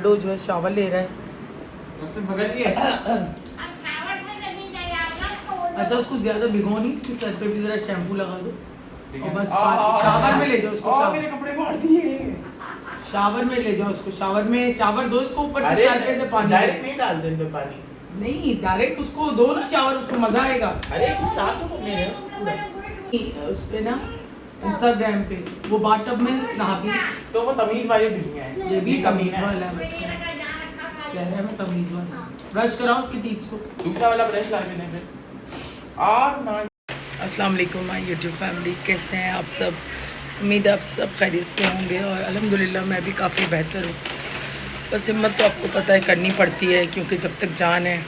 लाडो जो है शावर ले रहा है। उसने पकड़ लिया। अच्छा उसको ज़्यादा भिगो नहीं, उसके सर पे भी ज़रा शैम्पू लगा दो और बस शावर में ले जाओ उसको। मेरे कपड़े फाड़ दिए। शावर में ले जाओ उसको, शावर दो इसको ऊपर से सर पे से पानी डायरेक्ट नहीं डाल दे इनमें पानी। नहीं डायरेक्ट उसको दो ना शावर, उसको मजा आएगा। अरे कुछ साफ तो करने है उसको पूरा। उस पे ना इंस्टाग्राम पे वो बाथटब में नहाती है, तो वो तमीज वाली दुनिया है। ये भी तमीज वाला है बच्चा, कह रहा है मैं तमीज वाला। ब्रश कराओ उसकी टीथ को, दूसरा वाला ब्रश ला के दे फिर। अस्सलाम वालेकुम माय यूट्यूब फैमिली, कैसे हैं आप सब? उम्मीद है आप सब खैरियत से होंगे और अल्हम्दुलिल्लाह मैं भी काफ़ी बेहतर हूँ। बस हिम्मत तो आपको पता है करनी पड़ती है, क्योंकि जब तक जान है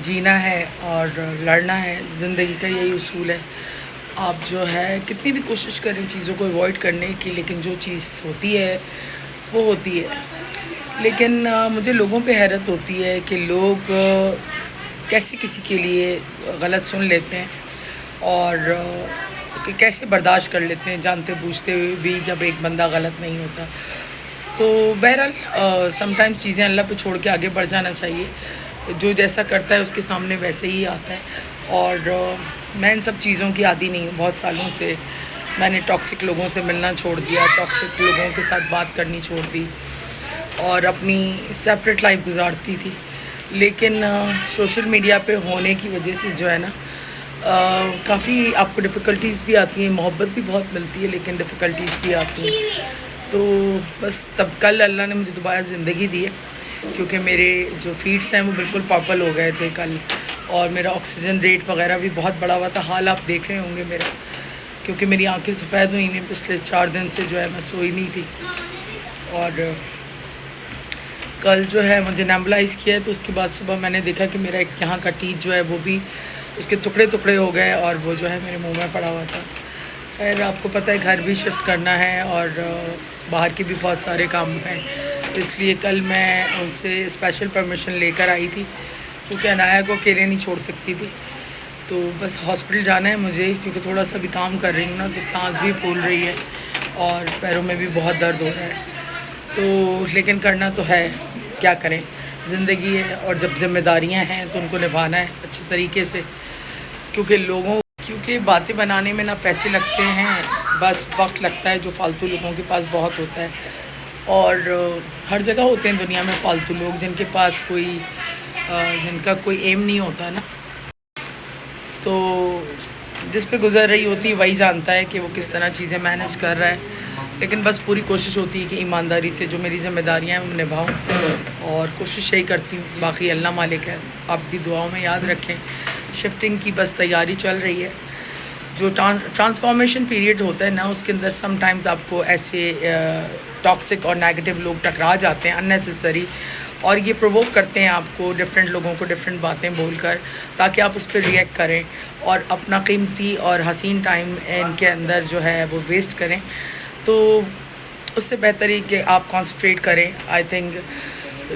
जीना है और लड़ना है। ज़िंदगी का यही उसूल है। आप जो है कितनी भी कोशिश करें चीज़ों को अवॉइड करने की, लेकिन जो चीज़ होती है वो होती है। लेकिन मुझे लोगों पे हैरत होती है कि लोग कैसे किसी के लिए गलत सुन लेते हैं और कि कैसे बर्दाश्त कर लेते हैं जानते बूझते हुए भी जब एक बंदा गलत नहीं होता। तो बहरहाल समटाइम्स चीज़ें अल्लाह पे छोड़ के आगे बढ़ जाना चाहिए। जो जैसा करता है उसके सामने वैसे ही आता है। और मैं इन सब चीज़ों की आदी नहीं हूँ। बहुत सालों से मैंने टॉक्सिक लोगों से मिलना छोड़ दिया, टॉक्सिक लोगों के साथ बात करनी छोड़ दी और अपनी सेपरेट लाइफ गुजारती थी। लेकिन सोशल मीडिया पे होने की वजह से जो है ना काफ़ी आपको डिफ़िकल्टीज़ भी आती हैं, मोहब्बत भी बहुत मिलती है लेकिन डिफ़िकल्टीज़ भी आती हैं। तो बस तब कल अल्लाह ने मुझे दोबारा ज़िंदगी दी है, क्योंकि मेरे जो फीड्स हैं वो बिल्कुल पर्पल हो गए थे कल, और मेरा ऑक्सीजन रेट वगैरह भी बहुत बढ़ा हुआ था। हाल आप देख रहे होंगे मेरा, क्योंकि मेरी आंखें सफ़ेद हुई नहीं, पिछले 4 दिन से जो है मैं सोई नहीं थी। और कल जो है मुझे नेबुलाइज़ किया है, तो उसके बाद सुबह मैंने देखा कि मेरा एक यहाँ का टीथ जो है वो भी उसके टुकड़े टुकड़े हो गए और वो जो है मेरे मुंह में पड़ा हुआ था। खैर आपको पता है घर भी शिफ्ट करना है और बाहर के भी बहुत सारे काम हैं, इसलिए कल मैं उनसे स्पेशल परमिशन लेकर आई थी, क्योंकि अनाया को अकेले नहीं छोड़ सकती थी। तो बस हॉस्पिटल जाना है मुझे, क्योंकि थोड़ा सा भी काम कर रही हूँ ना तो सांस भी फूल रही है और पैरों में भी बहुत दर्द हो रहा है। तो लेकिन करना तो है, क्या करें, ज़िंदगी है और जब जिम्मेदारियां हैं तो उनको निभाना है अच्छे तरीके से। क्योंकि बातें बनाने में ना पैसे लगते हैं, बस वक्त लगता है जो फालतू लोगों के पास बहुत होता है। और हर जगह होते हैं दुनिया में फालतू लोग जिनके पास जिनका कोई एम नहीं होता ना। तो जिस पे गुजर रही होती है वही जानता है कि वो किस तरह चीज़ें मैनेज कर रहा है। लेकिन बस पूरी कोशिश होती है कि ईमानदारी से जो मेरी जिम्मेदारियां हैं वो निभाऊँ, और कोशिश यही करती हूँ। बाकी अल्लाह मालिक है, आप भी दुआओं में याद रखें। शिफ्टिंग की बस तैयारी चल रही है। जो ट्रांसफॉर्मेशन पीरियड होता है ना, उसके अंदर समटाइम्स आपको ऐसे टॉक्सिक और नेगेटिव लोग टकरा जाते हैं अननेसेसरी, और ये प्रोवोक करते हैं आपको डिफरेंट लोगों को डिफरेंट बातें बोलकर, ताकि आप उस पर रिएक्ट करें और अपना कीमती और हसीन टाइम इनके अंदर जो है वो वेस्ट करें। तो उससे बेहतर है कि आप कॉन्सन्ट्रेट करें। आई थिंक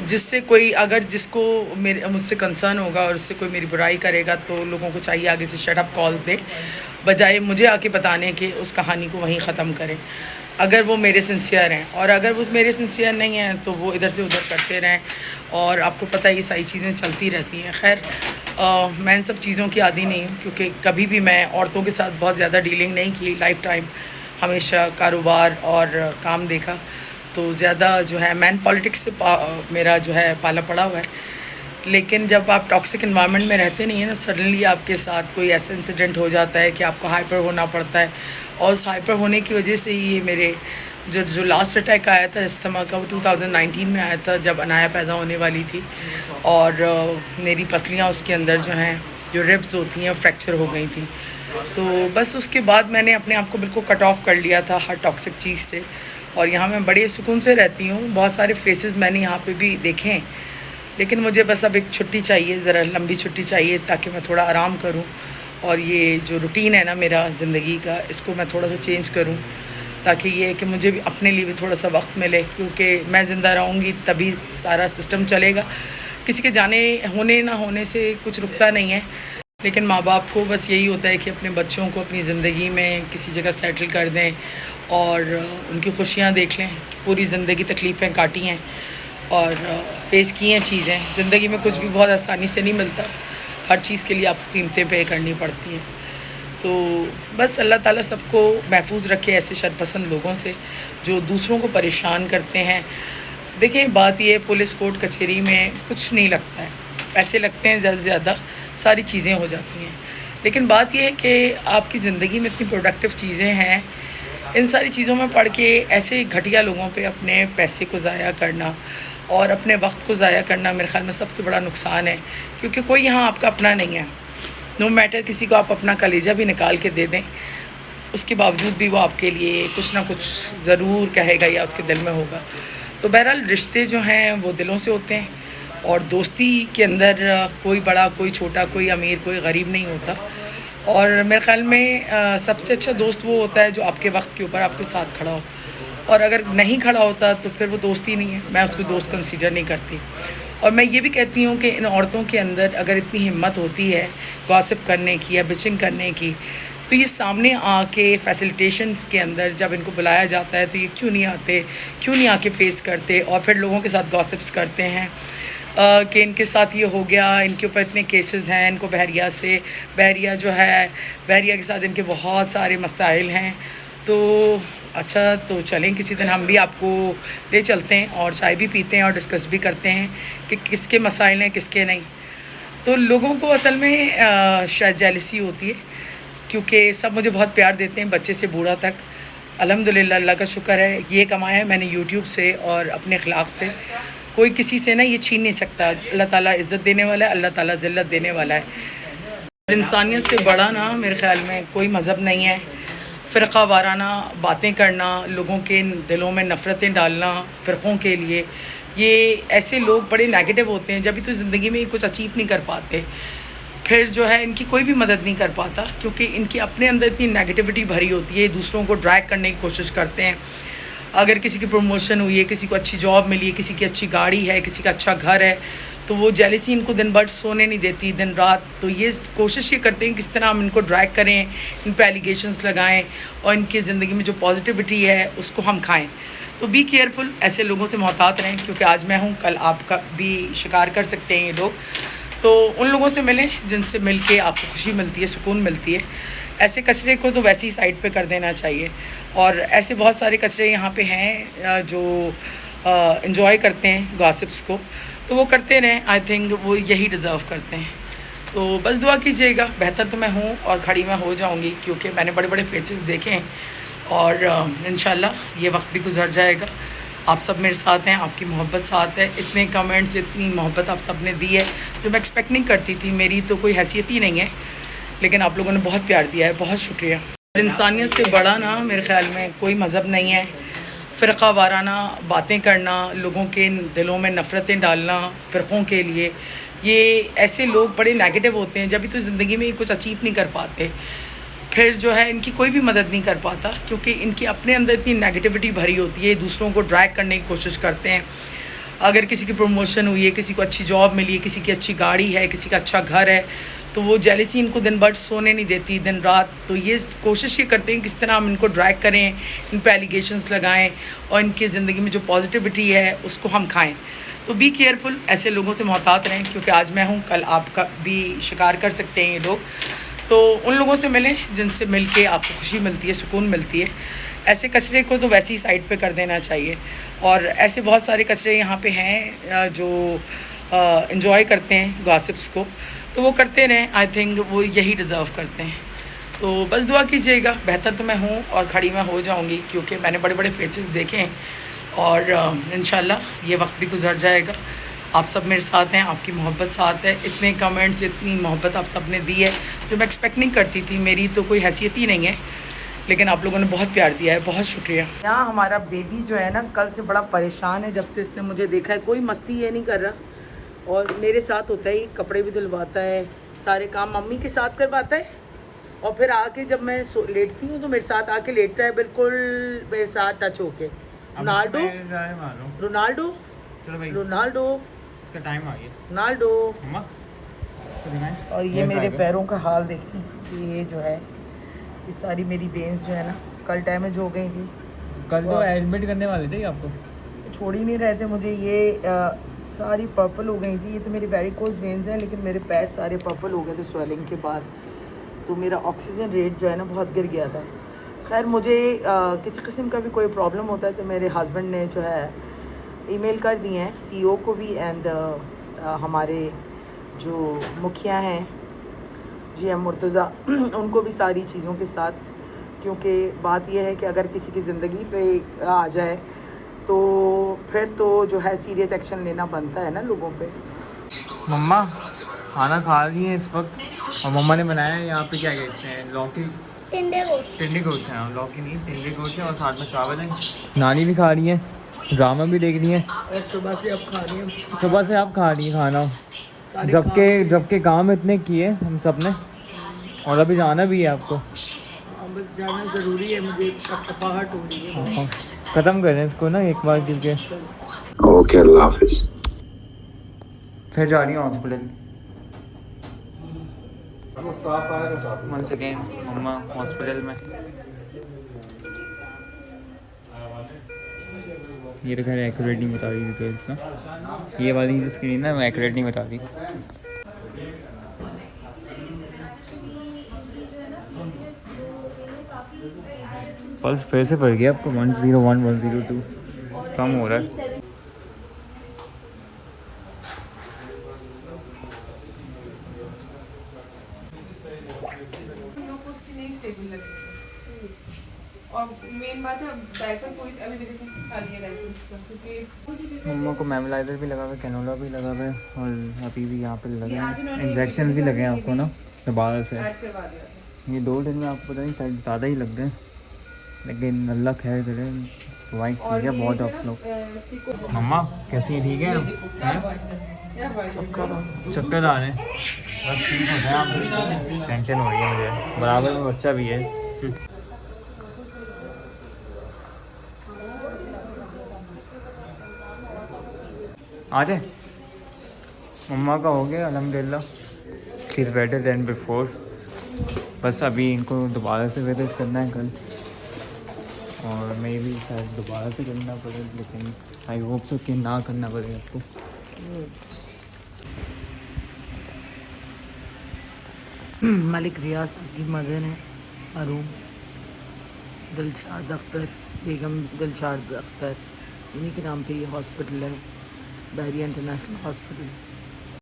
जिससे कोई अगर जिसको मुझसे कंसर्न होगा और उससे कोई मेरी बुराई करेगा, तो लोगों को चाहिए आगे से शट अप कॉल दे, बजाय मुझे आके बताने कि उस कहानी को वहीं ख़त्म करें। अगर वो मेरे सिंसियर हैं, और अगर वो मेरे सिंसियर नहीं हैं तो वो इधर से उधर करते रहें। और आपको पता है ये सारी चीज़ें चलती रहती हैं। खैर मैं इन सब चीज़ों की आदी नहीं हूँ, क्योंकि कभी भी मैं औरतों के साथ बहुत ज़्यादा डीलिंग नहीं की। लाइफ टाइम हमेशा कारोबार और काम देखा, तो ज़्यादा जो है मैन पॉलिटिक्स से मेरा जो है पाला पड़ा हुआ है। लेकिन जब आप टॉक्सिक एनवायरनमेंट में रहते नहीं है ना, सडनली आपके साथ कोई ऐसा इंसिडेंट हो जाता है कि आपको हाइपर होना पड़ता है। और उस हाइपर होने की वजह से ये मेरे जो लास्ट अटैक आया था अस्थमा का, वो 2019 में आया था, जब अनाया पैदा होने वाली थी। और मेरी पसलियाँ उसके अंदर जो हैं, जो रिब्स होती हैं, फ्रैक्चर हो गई थी। तो बस उसके बाद मैंने अपने आप को बिल्कुल कट ऑफ कर लिया था हर टॉक्सिक चीज़ से, और यहाँ मैं बड़े सुकून से रहती हूँ। बहुत सारे फेसेस मैंने यहाँ पे भी देखे हैं, लेकिन मुझे बस अब एक छुट्टी चाहिए, ज़रा लंबी छुट्टी चाहिए, ताकि मैं थोड़ा आराम करूँ। और ये जो रूटीन है ना मेरा ज़िंदगी का, इसको मैं थोड़ा सा चेंज करूँ, ताकि ये कि मुझे भी अपने लिए भी थोड़ा सा वक्त मिले, क्योंकि मैं ज़िंदा रहूँगी तभी सारा सिस्टम चलेगा। किसी के जाने होने ना होने से कुछ रुकता नहीं है। लेकिन माँ बाप को बस यही होता है कि अपने बच्चों को अपनी ज़िंदगी में किसी जगह सेटल कर दें और उनकी खुशियाँ देख लें। पूरी ज़िंदगी तकलीफ़ें काटी हैं, और फेस की हैं चीज़ें। ज़िंदगी में कुछ भी बहुत आसानी से नहीं मिलता, हर चीज़ के लिए आपको कीमतें पे करनी पड़ती हैं। तो बस अल्लाह ताला सबको महफूज रखे ऐसे शरपसंद लोगों से जो दूसरों को परेशान करते हैं। देखें, बात ये पुलिस कोर्ट कचहरी में कुछ नहीं लगता है, पैसे लगते हैं ज़्यादा से ज़्यादा, सारी चीज़ें हो जाती हैं। लेकिन बात यह है कि आपकी ज़िंदगी में इतनी प्रोडक्टिव चीज़ें हैं, इन सारी चीज़ों में पढ़ के ऐसे घटिया लोगों पे अपने पैसे को ज़ाया करना और अपने वक्त को ज़ाया करना मेरे ख़्याल में सबसे बड़ा नुकसान है। क्योंकि कोई यहाँ आपका अपना नहीं है। नो मैटर किसी को आप अपना कलेजा भी निकाल के दे दें, उसके बावजूद भी वो आपके लिए कुछ ना कुछ ज़रूर कहेगा या उसके दिल में होगा। तो बहरहाल रिश्ते जो हैं वो दिलों से होते हैं, और दोस्ती के अंदर कोई बड़ा कोई छोटा, कोई अमीर कोई गरीब नहीं होता। और मेरे ख़्याल में सबसे अच्छा दोस्त वो होता है जो आपके वक्त के ऊपर आपके साथ खड़ा हो, और अगर नहीं खड़ा होता तो फिर वो दोस्ती नहीं है, मैं उसको दोस्त कंसीडर नहीं करती। और मैं ये भी कहती हूँ कि इन औरतों के अंदर अगर इतनी हिम्मत होती है गॉसिप करने की या बिचिंग करने की, तो ये सामने आके फैसिलिटेशंस के अंदर जब इनको बुलाया जाता है तो ये क्यों नहीं आते, क्यों नहीं आके फेस करते और फिर लोगों के साथ गॉसिप्स करते हैं कि इनके साथ ये हो गया, इनके ऊपर इतने केसेस हैं, इनको बहरिया से, बहरिया जो है, बहरिया के साथ इनके बहुत सारे मसाइल हैं। तो अच्छा, तो चलें किसी दिन हम भी आपको ले चलते हैं और चाय भी पीते हैं और डिस्कस भी करते हैं कि किसके मसाइल हैं किसके नहीं। तो लोगों को असल में शायद जेलसी होती है, क्योंकि सब मुझे बहुत प्यार देते हैं, बच्चे से बूढ़ा तक। अल्हम्दुलिल्लाह, अल्लाह का शुक्र है, ये कमाया है मैंने यूट्यूब से और अपने अखलाक से। कोई किसी से ना ये छीन नहीं सकता। अल्लाह ताला इज़्ज़त देने वाला है, अल्लाह ताला ज़िल्लत देने वाला है। इंसानियत से बड़ा ना मेरे ख़्याल में कोई मज़हब नहीं है। फ़िरक़ा वाराना बातें करना, लोगों के दिलों में नफ़रतें डालना फ़िरक़ों के लिए, ये ऐसे लोग बड़े नेगेटिव होते हैं। जब भी तो ज़िंदगी में कुछ अचीव नहीं कर पाते, फिर जो है इनकी कोई भी मदद नहीं कर पाता, क्योंकि इनकी अपने अंदर इतनी नेगेटिविटी भरी होती है। दूसरों को ड्रैग करने की कोशिश करते हैं। अगर किसी की प्रमोशन हुई है, किसी को अच्छी जॉब मिली है, किसी की अच्छी गाड़ी है, किसी का अच्छा घर है, तो वो जेलसी इनको दिन भर सोने नहीं देती, दिन रात। तो ये कोशिश ये करते हैं किस तरह हम इनको ड्रैग करें, इन पे एलिगेशंस लगाएं और इनकी ज़िंदगी में जो पॉजिटिविटी है उसको हम खाएं। तो बी केयरफुल, ऐसे लोगों से मोहतात रहें, क्योंकि आज मैं हूँ, कल आपका भी शिकार कर सकते हैं ये लोग। तो उन लोगों से मिलें जिनसे मिल के आपको खुशी मिलती है, सुकून मिलती है। ऐसे कचरे को तो वैसी साइड पे कर देना चाहिए। और ऐसे बहुत सारे कचरे यहाँ पे हैं जो एंजॉय करते हैं गॉसिप्स को, तो वो करते रहें। आई थिंक वो यही डिज़र्व करते हैं। तो बस दुआ कीजिएगा, बेहतर तो मैं हूँ और खड़ी मैं हो जाऊँगी, क्योंकि मैंने बड़े बड़े फेसेस देखे हैं और इंशाल्लाह ये वक्त भी गुजर जाएगा। आप सब मेरे साथ हैं, आपकी मोहब्बत साथ है। इतने कमेंट्स, इतनी मोहब्बत आप सब ने दी है जो मैं एक्सपेक्ट नहीं करती थी। मेरी तो कोई हैसियत ही नहीं है, लेकिन आप लोगों ने बहुत प्यार दिया है, बहुत शुक्रिया। इंसानियत से बड़ा ना मेरे ख़्याल में कोई मज़हब नहीं है। फ़िरक़ा वाराना बातें करना, लोगों के दिलों में नफ़रतें डालना फ़िरक़ों के लिए, ये ऐसे लोग बड़े नेगेटिव होते हैं। जब भी तो ज़िंदगी में कुछ अचीव नहीं कर पाते, फिर जो है इनकी कोई भी मदद नहीं कर पाता, क्योंकि इनकी अपने अंदर इतनी नेगेटिविटी भरी होती है। दूसरों को ड्रैग करने की कोशिश करते हैं। अगर किसी की प्रमोशन हुई है, किसी को अच्छी जॉब मिली है, किसी की अच्छी गाड़ी है, किसी का अच्छा घर है, तो वो जेलसी इनको दिन भर सोने नहीं देती, दिन रात। तो ये कोशिश ये करते हैं किस तरह हम इनको ड्रैग करें, इन पे एलिगेशंस लगाएं और इनकी ज़िंदगी में जो पॉजिटिविटी है उसको हम खाएं। तो बी केयरफुल, ऐसे लोगों से मोहतात रहें, क्योंकि आज मैं हूँ, कल आपका भी शिकार कर सकते हैं ये लोग। तो उन लोगों से मिलें जिनसे मिल के आपको खुशी मिलती है, सुकून मिलती है। ऐसे कचरे को तो वैसी साइड पे कर देना चाहिए। और ऐसे बहुत सारे कचरे यहाँ पे हैं जो एंजॉय करते हैं गॉसिप्स को, तो वो करते रहें। आई थिंक वो यही डिज़र्व करते हैं। तो बस दुआ कीजिएगा, बेहतर तो मैं हूँ और खड़ी मैं हो जाऊँगी, क्योंकि मैंने बड़े बड़े फेसेस देखे हैं और इंशाल्लाह ये वक्त भी गुजर जाएगा। आप सब मेरे साथ हैं, आपकी मोहब्बत साथ है। इतने कमेंट्स, इतनी मोहब्बत आप सब ने दी है जो मैं एक्सपेक्ट नहीं करती थी। मेरी तो कोई हैसियत ही नहीं है, लेकिन आप लोगों ने बहुत प्यार दिया है, बहुत शुक्रिया। यहाँ हमारा बेबी जो है ना, कल से बड़ा परेशान है। जब से इसने मुझे देखा है, कोई मस्ती ये नहीं कर रहा और मेरे साथ होता है, कपड़े भी धुलवाता है, सारे काम मम्मी के साथ करवाता है। और फिर आके जब मैं लेटती हूँ तो मेरे साथ आके लेटता है, बिल्कुल मेरे साथ टच होके। रोनाल्डो रोनाल्डो रोनाल्डो, इसका टाइम आ गया। रोनाल्डो। मम्मा और ये मेरे पैरों का हाल देखें कि ये जो है, ये सारी मेरी वेन्स जो है ना कल डैमेज हो गई थी। कल तो एडमिट करने वाले थे आपको। छोड़ ही नहीं रहे थे मुझे। ये सारी पर्पल हो गई थी। ये तो मेरी वेरिकोज वेन्स हैं, लेकिन मेरे पैर सारे पर्पल हो गए थे स्वेलिंग के बाद। तो मेरा ऑक्सीजन रेट जो है ना बहुत गिर गया था। खैर मुझे किसी किस्म का भी कोई प्रॉब्लम होता है तो मेरे हस्बैंड ने जो है ईमेल कर दिए हैं CEO को भी, एंड हमारे जो मुखिया हैं GM मुर्तज़ा उनको भी सारी चीज़ों के साथ। क्योंकि बात यह है कि अगर किसी की ज़िंदगी पे आ जाए तो फिर तो जो है सीरियस एक्शन लेना बनता है ना लोगों पे। मम्मा खाना खा रही हैं इस वक्त, और मम्मा ने बनाया है यहाँ पे क्या कहते हैं, लौकी टिंडे गोश्त है। लौकी नहीं, टिंडे गोश्त है, और साथ में चावल है। नानी भी खा रही है, ड्रामा भी देख रही है, और सुबह से अब खा रही हैं। सुबह से आप खा रही हैं खाना, सारे जबकि काम इतने किए हम सब ने, और अभी जाना भी है आपको। बस जाना ज़रूरी है, मुझे कपकपाहट हो रही है। ख़त्म करें इसको ना एक बार, क्योंकि ओके अल्लाह हाफिज़। फिर जा रही हूँ हॉस्पिटल। स्टाफ आएगा साथ में। 1 सेकेंड, मम्मा हॉस्पिटल में। ये तो खैर एक्यूरेट नहीं बता रही डिटेल्स ना, ये वाली जो स्क्रीन है वो एक्यूरेट नहीं बता रही। पल्स फिर से बढ़ गया आपको, 101 102 कम हो रहा है। और मेन बात है डायपर कोई अभी मेरे से खाली है डायपर, क्योंकि मम्मा को मेमोलाइजर भी लगा हुआ है, कैनोला भी लगा हुआ है, और अभी भी यहाँ पे लगे हैं इंजेक्शन भी लगे हैं आपको ना दोबारा से। ऐड करवा दिया। ये 2 दिन में आपको पता नहीं शायद ज़्यादा ही लग गए, लेकिन अल्लाह खैर करे। वाइट ठीक है बहुत आप लोग। मम्मा कैसी है, ठीक है? चक्कर आ रहे हैं, बस ठीक हो जाए आप, टेंशन हो रही है मुझे, बराबर में बच्चा भी है। आ जाए। मम्मा का हो गया अल्हम्दुलिल्लाह, she is better than before. बस अभी इनको दोबारा से विजिट करना है कल, और मैं भी शायद दोबारा से करना पड़े, लेकिन आई होप सो कि ना करना पड़े आपको। मलिक रियाज की मदर है मरूम दिलशाद अख्तर, बेगम दिलशाद अख्तर, इन्हीं के नाम पे ये हॉस्पिटल है, बहरिया इंटरनेशनल हॉस्पिटल।